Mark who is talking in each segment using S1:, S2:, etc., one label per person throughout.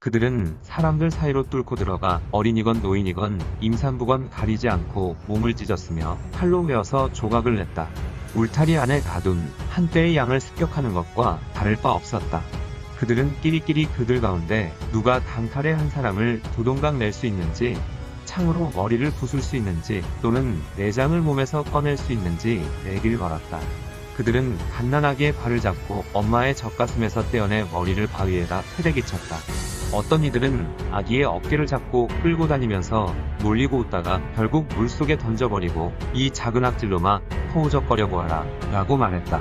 S1: 그들은 사람들 사이로 뚫고 들어가 어린이건 노인이건 임산부건 가리지 않고 몸을 찢었으며 칼로 메어서 조각을 냈다. 울타리 안에 가둔 한때의 양을 습격하는 것과 다를 바 없었다. 그들은 끼리끼리 그들 가운데 누가 단칼에 한 사람을 두동강 낼 수 있는지, 창으로 머리를 부술 수 있는지, 또는 내장을 몸에서 꺼낼 수 있는지 내기를 걸었다. 그들은 갓난아기의 발을 잡고 엄마의 젖가슴에서 떼어내 머리를 바위에다 패대기 쳤다. 어떤 이들은 아기의 어깨를 잡고 끌고 다니면서 놀리고 웃다가 결국 물속에 던져버리고 이 작은 악질놈아 허우적거려 보아라 라고 말했다.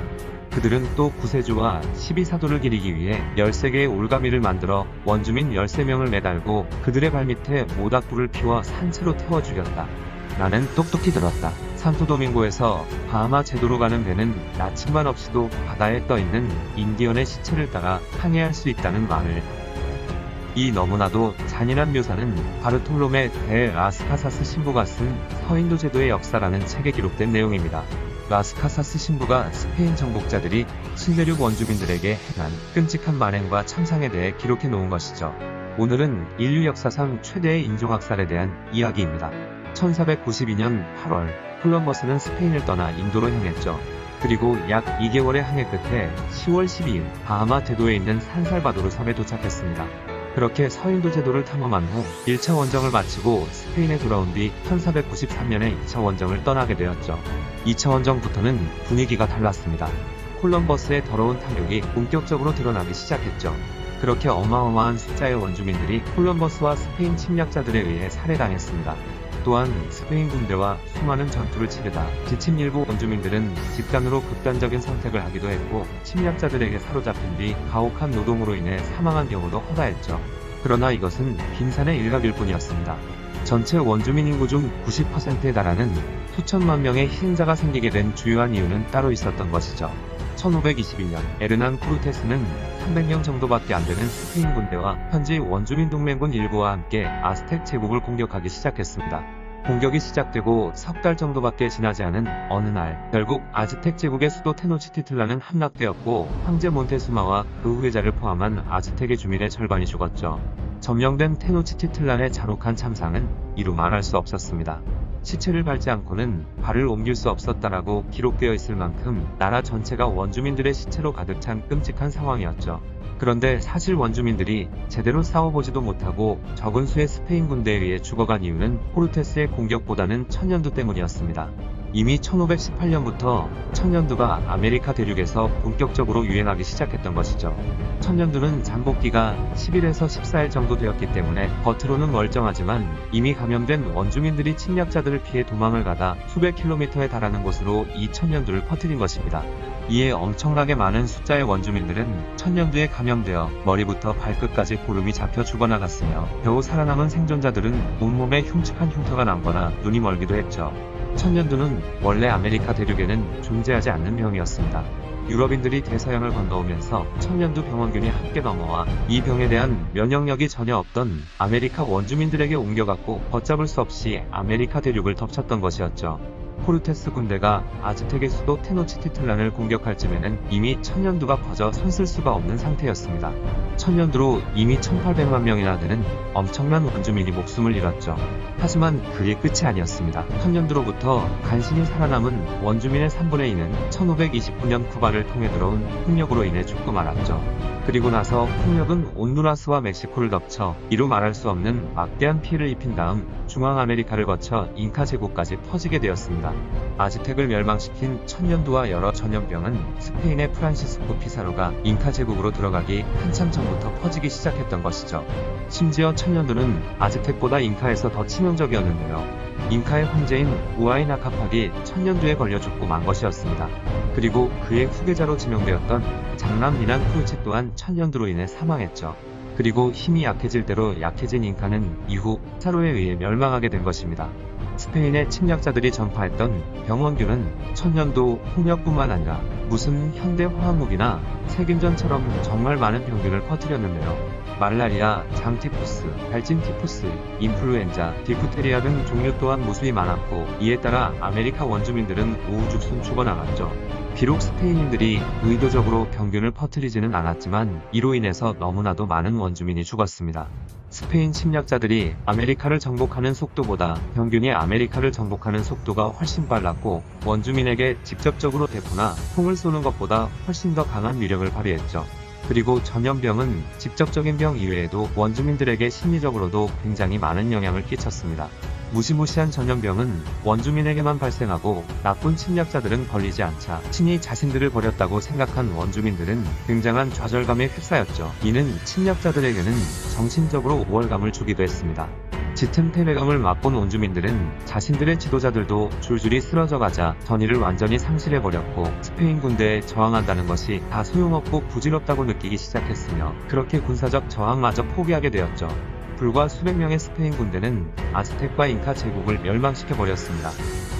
S1: 그들은 또 구세주와 12사도를 기리기 위해 13개의 올가미를 만들어 원주민 13명을 매달고 그들의 발밑에 모닥불을 피워 산채로 태워 죽였다. 나는 똑똑히 들었다. 산토도밍고에서 바하마 제도로 가는 배는 나침반 없이도 바다에 떠있는 인디언의 시체를 따라 항해할 수 있다는 말을. 이 너무나도 잔인한 묘사는 바르톨로메 데 라스카사스 신부가 쓴 서인도 제도의 역사라는 책에 기록된 내용입니다. 라스카사스 신부가 스페인 정복자들이 신대륙 원주민들에게 행한 끔찍한 만행과 참상에 대해 기록해 놓은 것이죠. 오늘은 인류 역사상 최대의 인종학살에 대한 이야기입니다. 1492년 8월 콜럼버스는 스페인을 떠나 인도로 향했죠. 그리고 약 2개월의 항해 끝에 10월 12일 바하마 대도에 있는 산살바도르 섬에 도착했습니다. 그렇게 서인도 제도를 탐험한 후 1차 원정을 마치고 스페인에 돌아온 뒤 1493년에 2차 원정을 떠나게 되었죠. 2차 원정부터는 분위기가 달랐습니다. 콜럼버스의 더러운 탐욕이 본격적으로 드러나기 시작했죠. 그렇게 어마어마한 숫자의 원주민들이 콜럼버스와 스페인 침략자들에 의해 살해당했습니다. 또한 스페인 군대와 수많은 전투를 치르다 지친 일부 원주민들은 집단으로 극단적인 선택을 하기도 했고 침략자들에게 사로잡힌 뒤 가혹한 노동으로 인해 사망한 경우도 허다했죠. 그러나 이것은 빈산의 일각일 뿐이었습니다. 전체 원주민 인구 중 90%에 달하는 수천만 명의 희생자가 생기게 된 주요한 이유는 따로 있었던 것이죠. 1521년 에르난 코르테스는 300명 정도밖에 안 되는 스페인 군대와 현지 원주민 동맹군 일부와 함께 아스텍 제국을 공격하기 시작했습니다. 공격이 시작되고 석 달 정도밖에 지나지 않은 어느 날 결국 아즈텍 제국의 수도 테노치티틀란은 함락되었고 황제 몬테수마와 그 후계자를 포함한 아즈텍의 주민의 절반이 죽었죠. 점령된 테노치티틀란의 잔혹한 참상은 이루 말할 수 없었습니다. 시체를 밟지 않고는 발을 옮길 수 없었다라고 기록되어 있을 만큼 나라 전체가 원주민들의 시체로 가득 찬 끔찍한 상황이었죠. 그런데 사실 원주민들이 제대로 싸워보지도 못하고 적은 수의 스페인 군대에 의해 죽어간 이유는 코르테스의 공격보다는 천년두 때문이었습니다. 이미 1518년부터 천년두가 아메리카 대륙에서 본격적으로 유행하기 시작했던 것이죠. 천년두는 잠복기가 10일에서 14일 정도 되었기 때문에 겉으로는 멀쩡하지만 이미 감염된 원주민들이 침략자들을 피해 도망을 가다 수백 킬로미터에 달하는 곳으로 이 천년두를 퍼뜨린 것입니다. 이에 엄청나게 많은 숫자의 원주민들은 천년두에 감염되어 머리부터 발끝까지 고름이 잡혀 죽어나갔으며 겨우 살아남은 생존자들은 온몸에 흉측한 흉터가 남거나 눈이 멀기도 했죠. 천년두는 원래 아메리카 대륙에는 존재하지 않는 병이었습니다. 유럽인들이 대서양을 건너오면서 천년두 병원균이 함께 넘어와 이 병에 대한 면역력이 전혀 없던 아메리카 원주민들에게 옮겨갔고 걷잡을 수 없이 아메리카 대륙을 덮쳤던 것이었죠. 코르테스 군대가 아즈텍의 수도 테노치티틀란을 공격할 즈음에는 이미 천년두가 퍼져 손쓸 수가 없는 상태였습니다. 천년두로 이미 1800만 명이나 되는 엄청난 원주민이 목숨을 잃었죠. 하지만 그게 끝이 아니었습니다. 천년두로부터 간신히 살아남은 원주민의 3분의 2는 1529년 쿠바를 통해 들어온 폭력으로 인해 죽고 말았죠. 그리고 나서 폭력은 온두라스와 멕시코를 덮쳐 이루 말할 수 없는 막대한 피해를 입힌 다음 중앙아메리카를 거쳐 잉카 제국까지 퍼지게 되었습니다. 아즈텍을 멸망시킨 천년두와 여러 전염병은 스페인의 프란시스코 피사로가 잉카 제국으로 들어가기 한참 전부터 퍼지기 시작했던 것이죠. 심지어 천년두는 아즈텍보다 잉카에서 더 치명적이었는데요. 잉카의 황제인 우아이나 카팍이 천년두에 걸려 죽고 만 것이었습니다. 그리고 그의 후계자로 지명되었던 장남 미난 크루치 또한 천년두로 인해 사망했죠. 그리고 힘이 약해질 대로 약해진 잉카는 이후 피사로에 의해 멸망하게 된 것입니다. 스페인의 침략자들이 전파했던 병원균은 천년두, 홍역뿐만 아니라 무슨 현대 화학무기나 세균전처럼 정말 많은 병균을 퍼뜨렸는데요. 말라리아, 장티푸스, 발진티푸스, 인플루엔자, 디프테리아 등 종류 또한 무수히 많았고 이에 따라 아메리카 원주민들은 우후죽순 죽어나갔죠. 비록 스페인인들이 의도적으로 병균을 퍼뜨리지는 않았지만 이로 인해서 너무나도 많은 원주민이 죽었습니다. 스페인 침략자들이 아메리카를 정복하는 속도보다 병균이 아메리카를 정복하는 속도가 훨씬 빨랐고 원주민에게 직접적으로 대포나 총을 쏘는 것보다 훨씬 더 강한 위력을 발휘했죠. 그리고 전염병은 직접적인 병 이외에도 원주민들에게 심리적으로도 굉장히 많은 영향을 끼쳤습니다. 무시무시한 전염병은 원주민에게만 발생하고 나쁜 침략자들은 걸리지 않자 친히 자신들을 버렸다고 생각한 원주민들은 굉장한 좌절감에 휩싸였죠. 이는 침략자들에게는 정신적으로 우월감을 주기도 했습니다. 짙은 패배감을 맛본 원주민들은 자신들의 지도자들도 줄줄이 쓰러져가자 전의를 완전히 상실해버렸고 스페인 군대에 저항한다는 것이 다 소용없고 부질없다고 느끼기 시작했으며 그렇게 군사적 저항마저 포기하게 되었죠. 불과 수백 명의 스페인 군대는 아스텍과 잉카 제국을 멸망시켜버렸습니다.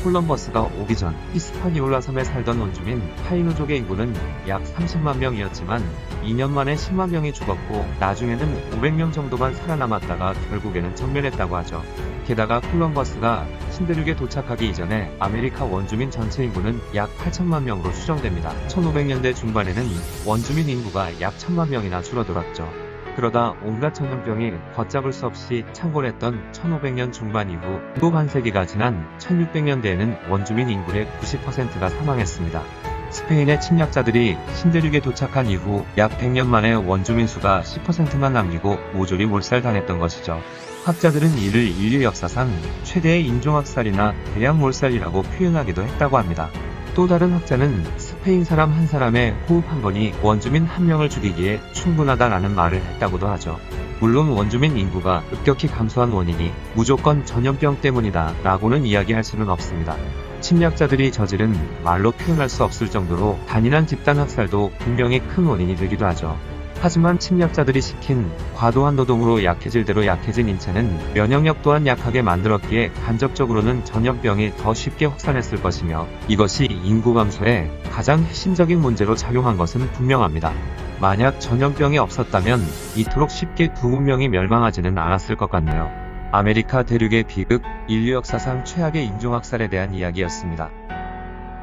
S1: 콜럼버스가 오기 전 히스파니올라 섬에 살던 원주민 타이노족의 인구는 약 30만 명이었지만 2년 만에 10만 명이 죽었고 나중에는 500명 정도만 살아남았다가 결국에는 전멸했다고 하죠. 게다가 콜럼버스가 신대륙에 도착하기 이전에 아메리카 원주민 전체 인구는 약 8천만 명으로 추정됩니다. 1500년대 중반에는 원주민 인구가 약 1000만 명이나 줄어들었죠. 그러다 온갖 전염병이 걷잡을 수 없이 창궐했던 1500년 중반 이후 또 반세기가 지난 1600년대에는 원주민 인구의 90%가 사망했습니다. 스페인의 침략자들이 신대륙에 도착한 이후 약 100년 만에 원주민 수가 10%만 남기고 모조리 몰살당했던 것이죠. 학자들은 이를 인류 역사상 최대의 인종학살이나 대량 몰살이라고 표현하기도 했다고 합니다. 또 다른 학자는 스페인 사람 한 사람의 호흡 한 번이 원주민 한 명을 죽이기에 충분하다라는 말을 했다고도 하죠. 물론 원주민 인구가 급격히 감소한 원인이 무조건 전염병 때문이다 라고는 이야기할 수는 없습니다. 침략자들이 저지른 말로 표현할 수 없을 정도로 잔인한 집단 학살도 분명히 큰 원인이 되기도 하죠. 하지만 침략자들이 시킨 과도한 노동으로 약해질 대로 약해진 인체는 면역력 또한 약하게 만들었기에 간접적으로는 전염병이 더 쉽게 확산했을 것이며 이것이 인구 감소에 가장 핵심적인 문제로 작용한 것은 분명합니다. 만약 전염병이 없었다면 이토록 쉽게 두 문명이 멸망하지는 않았을 것 같네요. 아메리카 대륙의 비극, 인류 역사상 최악의 인종학살에 대한 이야기였습니다.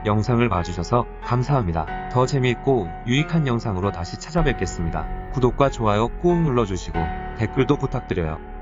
S1: 영상을 봐주셔서 감사합니다. 더 재미있고 유익한 영상으로 다시 찾아뵙겠습니다. 구독과 좋아요 꾹 눌러주시고 댓글도 부탁드려요.